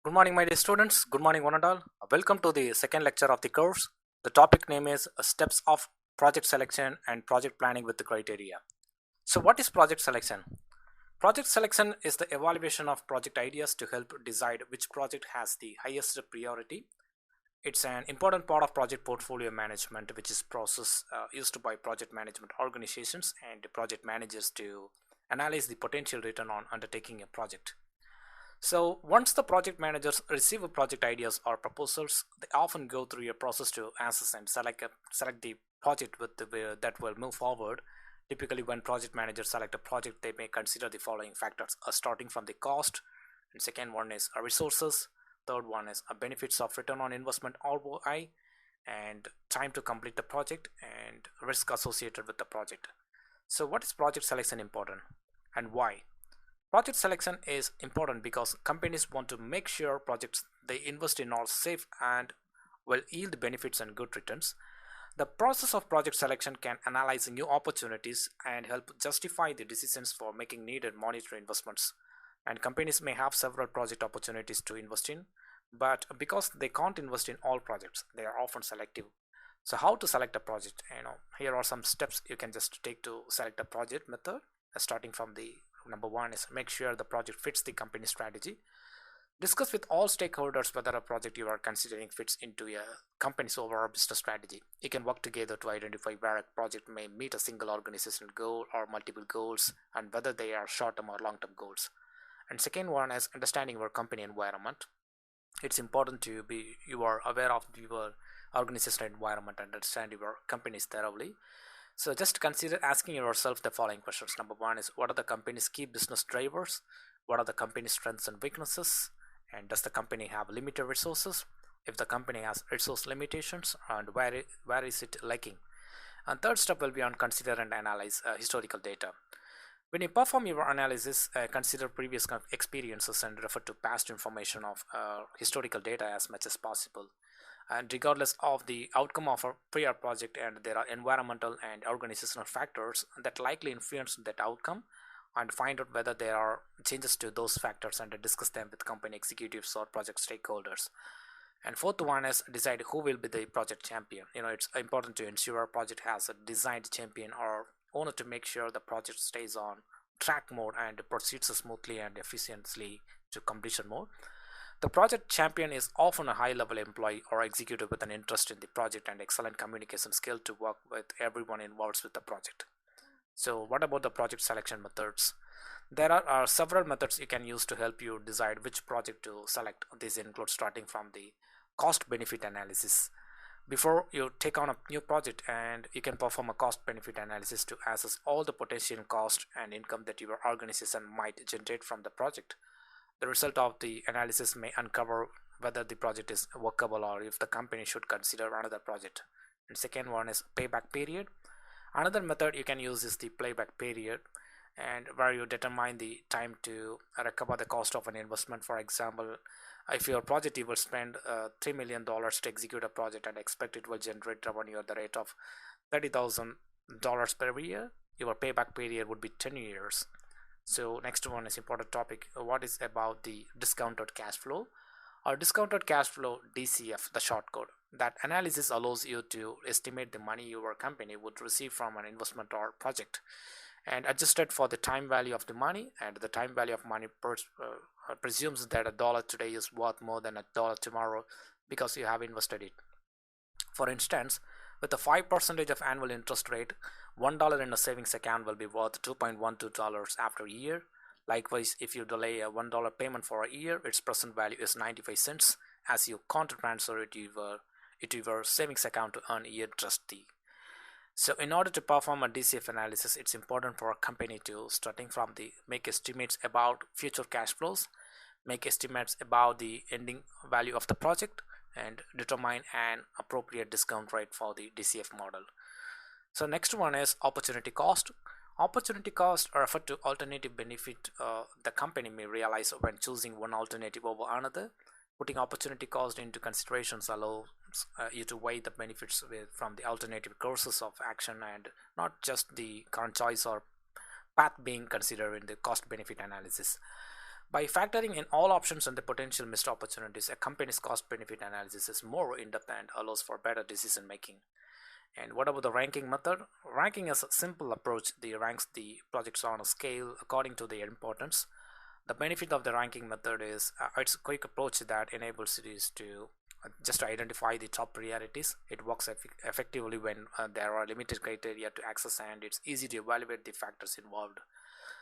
Good morning, my dear students. Good morning, one and all. Welcome to the second lecture of the course. The topic name is Steps of Project Selection and Project Planning with the Criteria. So, what is project selection? Project selection is the evaluation of project ideas to help decide which project has the highest priority. It's an important part of project portfolio management, which is process used by project management organizations and project managers to analyze the potential return on undertaking a project. So once the project managers receive a project ideas or proposals, they often go through a process to assess and select the project that will move forward. Typically, when project managers select a project, they may consider the following factors: starting from the cost, and second one is resources, third one is benefits of return on investment (ROI), and time to complete the project and risk associated with the project. So, what is project selection important and why? Project selection is important because companies want to make sure projects they invest in are safe and will yield benefits and good returns. The process of project selection can analyze new opportunities and help justify the decisions for making needed monetary investments. And companies may have several project opportunities to invest in, but because they can't invest in all projects, they are often selective. So, how to select a project? Here are some steps you can just take to select a project method. Starting from the number one is make sure the project fits the company strategy. Discuss with all stakeholders whether a project you are considering fits into a company's overall business strategy. You can work together to identify where a project may meet a single organizational goal or multiple goals and whether they are short-term or long-term goals. And second one is understanding your company environment. It's important to be you are aware of your organizational environment and understand your companies thoroughly. So just consider asking yourself the following questions. Number one is, what are the company's key business drivers? What are the company's strengths and weaknesses? And does the company have limited resources? If the company has resource limitations, and where is it lacking? And third step will be on consider and analyze historical data. When you perform your analysis, consider previous experiences and refer to past information of historical data as much as possible. And regardless of the outcome of a prior project, and there are environmental and organizational factors that likely influence that outcome, and find out whether there are changes to those factors and discuss them with company executives or project stakeholders. And fourth one is decide who will be the project champion. It's important to ensure a project has a designed champion or owner to make sure the project stays on track mode and proceeds smoothly and efficiently to completion mode. The project champion is often a high level employee or executive with an interest in the project and excellent communication skill to work with everyone involved with the project. So, what about the project selection methods? There are several methods you can use to help you decide which project to select. These include starting from the cost benefit analysis. Before you take on a new project, and you can perform a cost benefit analysis to assess all the potential cost and income that your organization might generate from the project. The result of the analysis may uncover whether the project is workable or if the company should consider another project. And second one is payback period. Another method you can use is the playback period, and where you determine the time to recover the cost of an investment. For example, if your project you will spend $3 million to execute a project and expect it will generate revenue at the rate of $30,000 per year, your payback period would be 10 years. So next one is important topic. What is about the discounted cash flow? Or discounted cash flow, DCF, the short code. That analysis allows you to estimate the money your company would receive from an investment or project, and adjusted for the time value of the money. And the time value of money presumes that a dollar today is worth more than a dollar tomorrow because you have invested it. For instance, with a 5% of annual interest rate, $1 in a savings account will be worth $2.12 after a year. Likewise, if you delay a $1 payment for a year, its present value is 95 cents, as you can't transfer it to your savings account to earn interest. So in order to perform a DCF analysis, it's important for a company to starting from the make estimates about future cash flows, make estimates about the ending value of the project, and determine an appropriate discount rate for the DCF model. So next one is opportunity cost. Opportunity cost refer to alternative benefit the company may realize when choosing one alternative over another. Putting opportunity cost into considerations allows you to weigh the benefits from the alternative courses of action and not just the current choice or path being considered in the cost benefit analysis. By factoring in all options and the potential missed opportunities, a company's cost benefit analysis is more in depth and allows for better decision making. And what about the ranking method? Ranking is a simple approach that ranks the projects on a scale according to their importance. The benefit of the ranking method is it's a quick approach that enables cities to just identify the top priorities. It works effectively when there are limited criteria to access, and it's easy to evaluate the factors involved.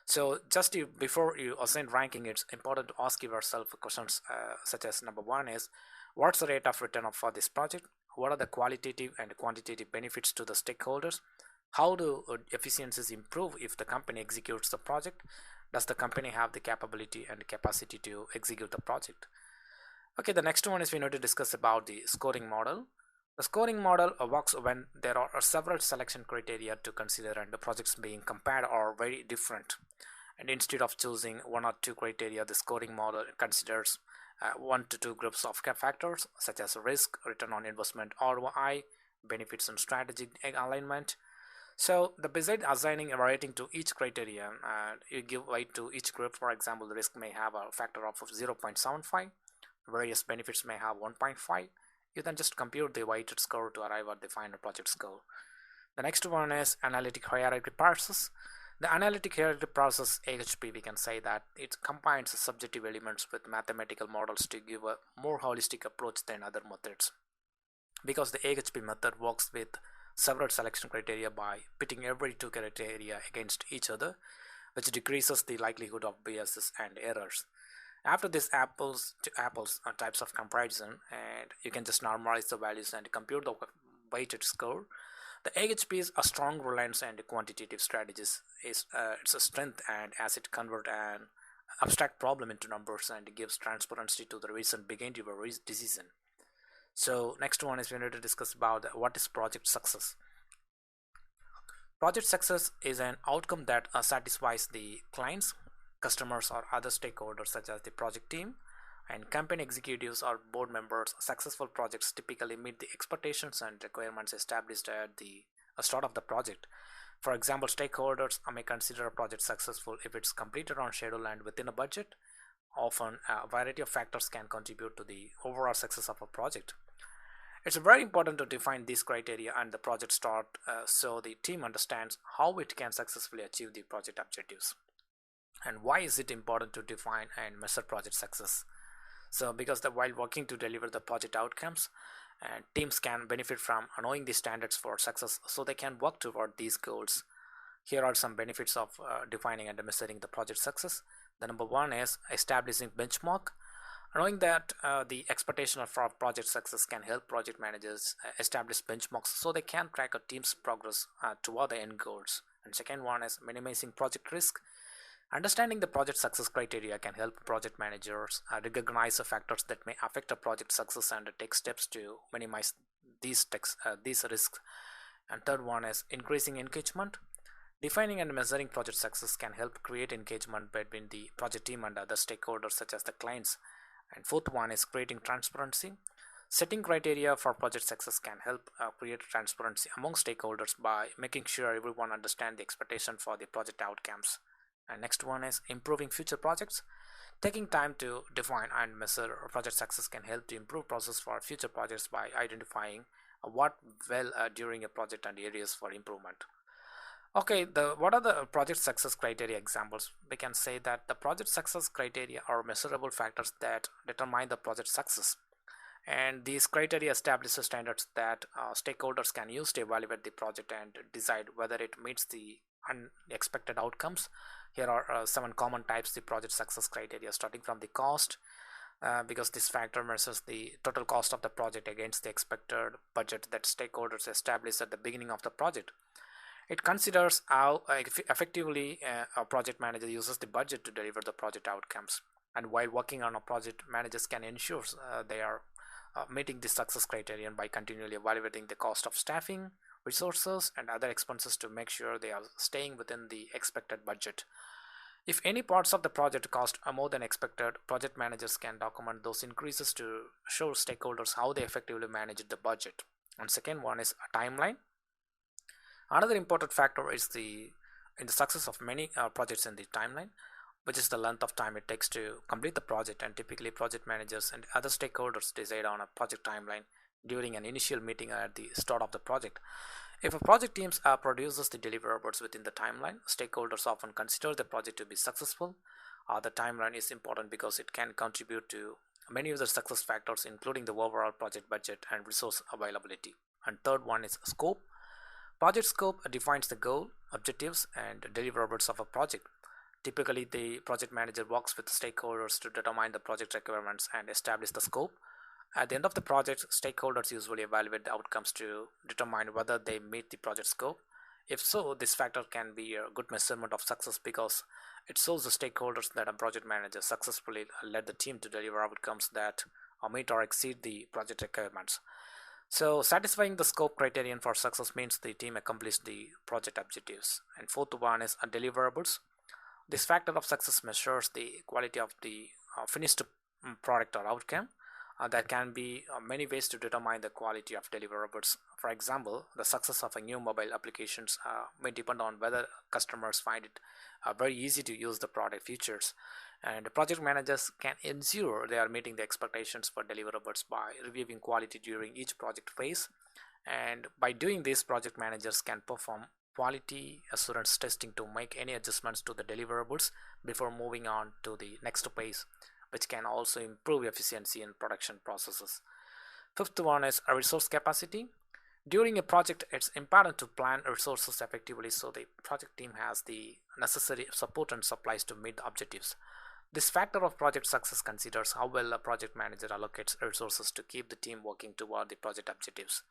So just before you assign ranking, it's important to ask yourself questions such as number one is, what's the rate of return for this project? What are the qualitative and quantitative benefits to the stakeholders? How do efficiencies improve if the company executes the project? Does the company have the capability and capacity to execute the project? Okay, the next one is we need to discuss about the scoring model. The scoring model works when there are several selection criteria to consider and the projects being compared are very different. And instead of choosing one or two criteria, the scoring model considers one to two groups of factors such as risk, return on investment, ROI, benefits and strategic alignment. So the beside assigning a rating to each criteria, you give weight to each group. For example, the risk may have a factor of 0.75, various benefits may have 1.5. You then just compute the weighted score to arrive at the final project score. The next one is analytic hierarchy process. The analytic hierarchy process, AHP, we can say that it combines subjective elements with mathematical models to give a more holistic approach than other methods. Because the AHP method works with several selection criteria by pitting every two criteria against each other, which decreases the likelihood of biases and errors. After this apples to apples types of comparison, and you can just normalize the values and compute the weighted score. The AHP is a strong reliance and quantitative strategies is it's a strength, and as it convert an abstract problem into numbers and gives transparency to the reason behind your decision. So next one is we need to discuss about what is project success. Project success is an outcome that satisfies the clients, customers, or other stakeholders such as the project team and company executives or board members. Successful projects typically meet the expectations and requirements established at the start of the project. For example, stakeholders may consider a project successful if it's completed on schedule and within a budget. Often, a variety of factors can contribute to the overall success of a project. It's very important to define these criteria and the project start so the team understands how it can successfully achieve the project objectives. And why is it important to define and measure project success? So because while working to deliver the project outcomes, and teams can benefit from knowing the standards for success so they can work toward these goals. Here are some benefits of defining and measuring the project success. The number one is establishing benchmark. Knowing that the expectation of project success can help project managers establish benchmarks so they can track a team's progress toward the end goals. And second one is minimizing project risk. Understanding the project success criteria can help project managers recognize the factors that may affect a project success and take steps to minimize these risks. And third one is increasing engagement. Defining and measuring project success can help create engagement between the project team and other stakeholders such as the clients. And fourth one is creating transparency. Setting criteria for project success can help create transparency among stakeholders by making sure everyone understands the expectation for the project outcomes. And next one is improving future projects. Taking time to define and measure project success can help to improve process for future projects by identifying what well during a project and areas for improvement. Okay, what are the project success criteria examples? We can say that the project success criteria are measurable factors that determine the project success. And these criteria establish the standards that stakeholders can use to evaluate the project and decide whether it meets the unexpected outcomes. Here are 7 common types the project success criteria, starting from the cost, because this factor measures the total cost of the project against the expected budget that stakeholders establish at the beginning of the project. It considers how effectively a project manager uses the budget to deliver the project outcomes. And while working on a project, managers can ensure they are meeting the success criterion by continually evaluating the cost of staffing, resources, and other expenses to make sure they are staying within the expected budget. If any parts of the project cost are more than expected, project managers can document those increases to show stakeholders how they effectively managed the budget. And second one is a timeline. Another important factor is in the success of many projects in the timeline. which is the length of time it takes to complete the project, and typically project managers and other stakeholders decide on a project timeline during an initial meeting at the start of the project. If a project team produces the deliverables within the timeline, stakeholders often consider the project to be successful. The timeline is important because it can contribute to many of the success factors, including the overall project budget and resource availability. And third one is scope. Project scope defines the goal, objectives, and deliverables of a project. Typically, the project manager works with stakeholders to determine the project requirements and establish the scope. At the end of the project, stakeholders usually evaluate the outcomes to determine whether they meet the project scope. If so, this factor can be a good measurement of success because it shows the stakeholders that a project manager successfully led the team to deliver outcomes that meet or exceed the project requirements. So, satisfying the scope criterion for success means the team accomplished the project objectives. And fourth one is deliverables. This factor of success measures the quality of the finished product or outcome. There can be many ways to determine the quality of deliverables. For example, the success of a new mobile applications may depend on whether customers find it very easy to use the product features. And project managers can ensure they are meeting the expectations for deliverables by reviewing quality during each project phase. And by doing this, project managers can perform quality assurance testing to make any adjustments to the deliverables before moving on to the next phase, which can also improve efficiency in production processes. Fifth one is a resource capacity. During a project, it's important to plan resources effectively so the project team has the necessary support and supplies to meet the objectives. This factor of project success considers how well a project manager allocates resources to keep the team working toward the project objectives.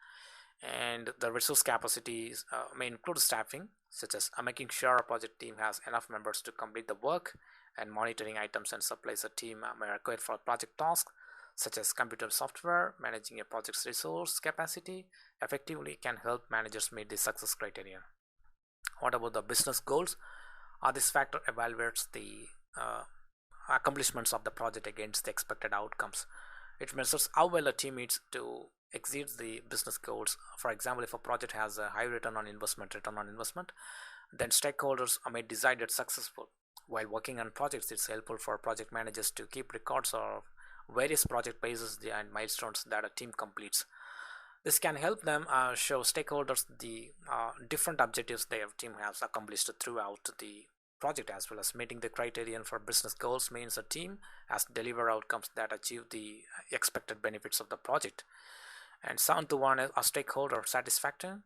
And the resource capacities may include staffing, such as making sure a project team has enough members to complete the work, and monitoring items and supplies a team may require for project tasks, such as computer software. Managing a project's resource capacity effectively can help managers meet the success criteria. What about the business goals? This factor evaluates the accomplishments of the project against the expected outcomes. It measures how well a team needs to exceed the business goals. For example, if a project has a high return on investment, then stakeholders may decide it's successful. While working on projects, it's helpful for project managers to keep records of various project phases and milestones that a team completes. This can help them show stakeholders the different objectives their team has accomplished throughout the project, as well as meeting the criterion for business goals means a team has to deliver outcomes that achieve the expected benefits of the project. And seventh one is a stakeholder satisfaction.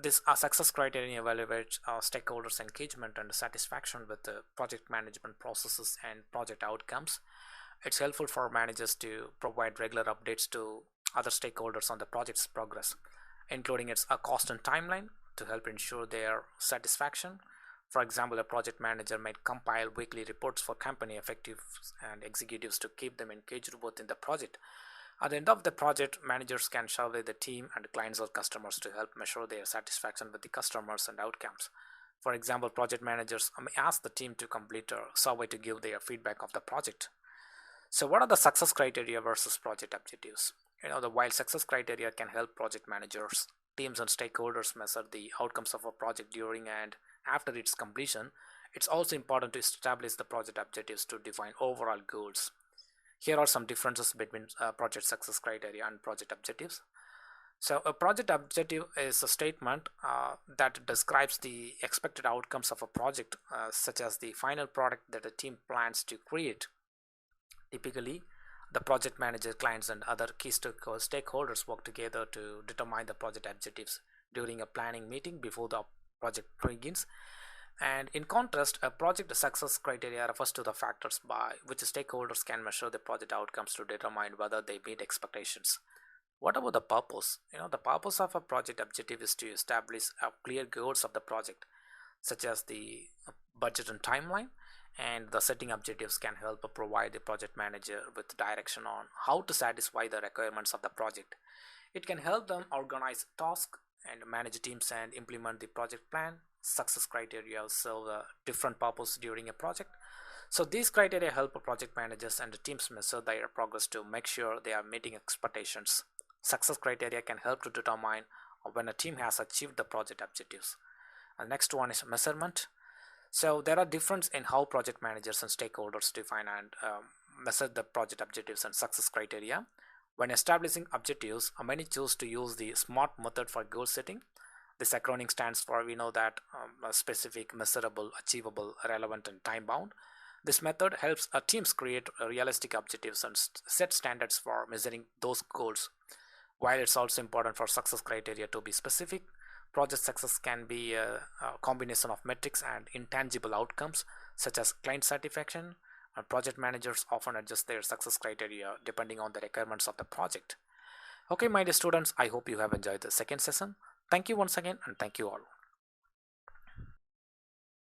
This success criterion evaluates stakeholders' engagement and satisfaction with the project management processes and project outcomes. It's helpful for managers to provide regular updates to other stakeholders on the project's progress, including its cost and timeline, to help ensure their satisfaction. For example, a project manager might compile weekly reports for company executives and executives to keep them engaged within the project. At the end of the project, managers can survey the team and clients or customers to help measure their satisfaction with the customers and outcomes. For example, project managers may ask the team to complete a survey to give their feedback of the project. So, what are the success criteria versus project objectives? While success criteria can help project managers, teams, and stakeholders measure the outcomes of a project during and after its completion, it's also important to establish the project objectives to define overall goals. Here are some differences between project success criteria and project objectives. So, a project objective is a statement that describes the expected outcomes of a project, such as the final product that a team plans to create. Typically, the project manager, clients, and other key stakeholders work together to determine the project objectives during a planning meeting before the project begins. And in contrast, a project success criteria refers to the factors by which stakeholders can measure the project outcomes to determine whether they meet expectations. What about the purpose? The purpose of a project objective is to establish clear goals of the project, such as the budget and timeline. And the setting objectives can help provide the project manager with direction on how to satisfy the requirements of the project. It can help them organize tasks and manage teams and implement the project plan. Success criteria serve a different purpose during a project. So these criteria help project managers and the teams measure their progress to make sure they are meeting expectations. Success criteria can help to determine when a team has achieved the project objectives. And next one is measurement. So there are difference in how project managers and stakeholders define and measure the project objectives and success criteria. When establishing objectives, many choose to use the SMART method for goal setting. This acronym stands for, we know that, specific, measurable, achievable, relevant, and time bound. This method helps teams create realistic objectives and set standards for measuring those goals. While it's also important for success criteria to be specific, project success can be a combination of metrics and intangible outcomes such as client satisfaction. And project managers often adjust their success criteria depending on the requirements of the project. Okay, my dear students, I hope you have enjoyed the second session. Thank you once again, and thank you all.